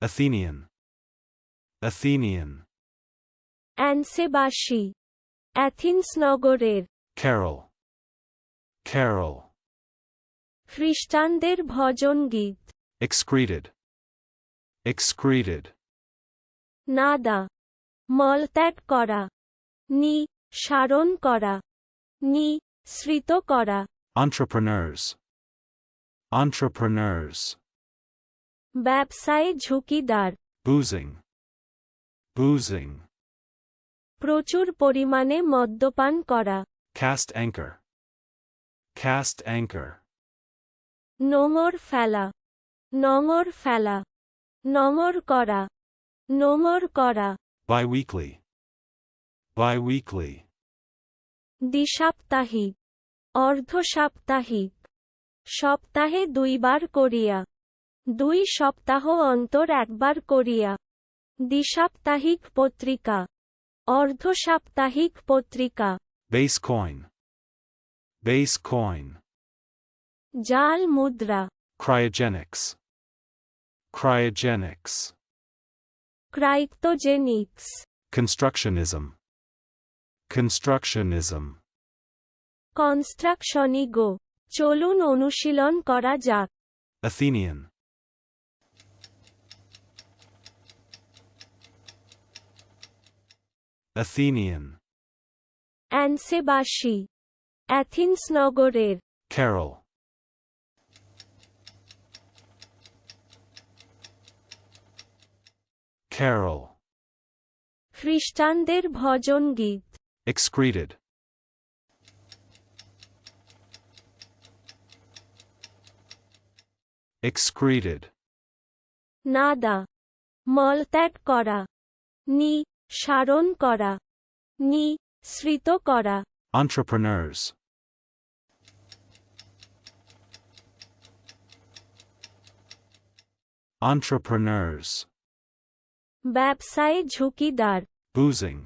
Athenian. Athenian. অ্যানসেবাসী, অ্যাথিন্স নগরের। Carol. Carol. খ্রিস্টানদের ভজন গীত। Excreted. Excreted. নাদা, মলত্যাগ করা। নিঃসারণ করা, নিঃসৃত করা। Entrepreneurs. Entrepreneurs. ব্যবসায়ে ঝুঁকিদার। Boozing. Boozing. প্রচুর পরিমাণে মদ্যপান করা। Cast anchor. Cast anchor. নোঙর ফেলা, নোঙর ফেলা। নোঙর করা, নোঙর করা। Biweekly. Biweekly. দ্বিসাপ্তাহিক, অর্ধসাপ্তাহিক। সপ্তাহে 2 বার করিয়া, 2 সপ্তাহ অন্তর একবার করিয়া। দ্বিসাপ্তাহিক পত্রিকা, অর্ধসাপ্তাহিক পত্রিকা। Base coin. Base coin. জাল মুদ্রা। Cryogenics. Cryogenics. ক্রাইপ্টোজেনিক্স। Constructionism. Constructionism. কনস্ট্রাকশনিগো। চলুন অনুশীলন করা যাক। Athenian. Athenian. অ্যানসেবাসী, অ্যাথিন্স নগরের। Carol. Carol. খ্রিস্টানদের ভজন গীত। Excreted. Excreted. নাদা, মলত্যাগ করা। নিঃসারণ করা, নিঃসৃত করা। Entrepreneurs. Entrepreneurs. ব্যবসায়ে ঝুঁকিদার। Boozing.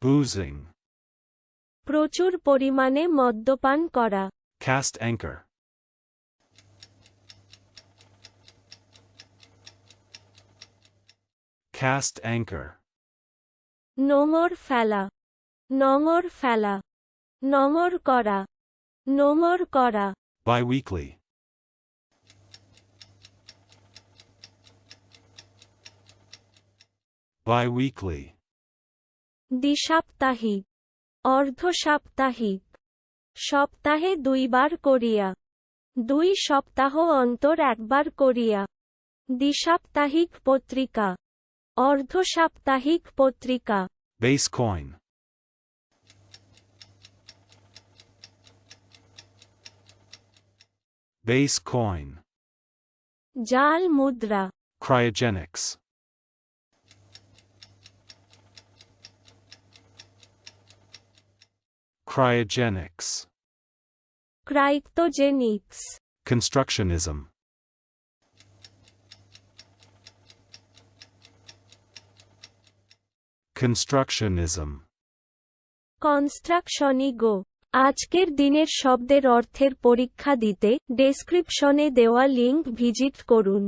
Boozing. প্রচুর পরিমাণে মদ্যপান করা। Cast anchor. Cast anchor. নোঙর ফেলা, নোঙর ফেলা। নোঙর করা, নোঙর করা। Biweekly. Biweekly. দ্বিসাপ্তাহিক, অর্ধসাপ্তাহিক। সপ্তাহে 2 বার করিয়া, 2 সপ্তাহ অন্তর একবার করিয়া। দ্বিসাপ্তাহিক পত্রিকা, অর্ধসাপ্তাহিক পত্রিকা। Base coin. Base coin. জাল মুদ্রা। Cryogenics. Cryogenics. ক্রাইপ্টোজেনিক্স। Constructionism. Constructionism. কনস্ট্রাকশনিগো। আজকের দিনের শব্দের অর্থের পরীক্ষা দিতে ডেসক্রিপশনে দেওয়া লিংক ভিজিট করুন।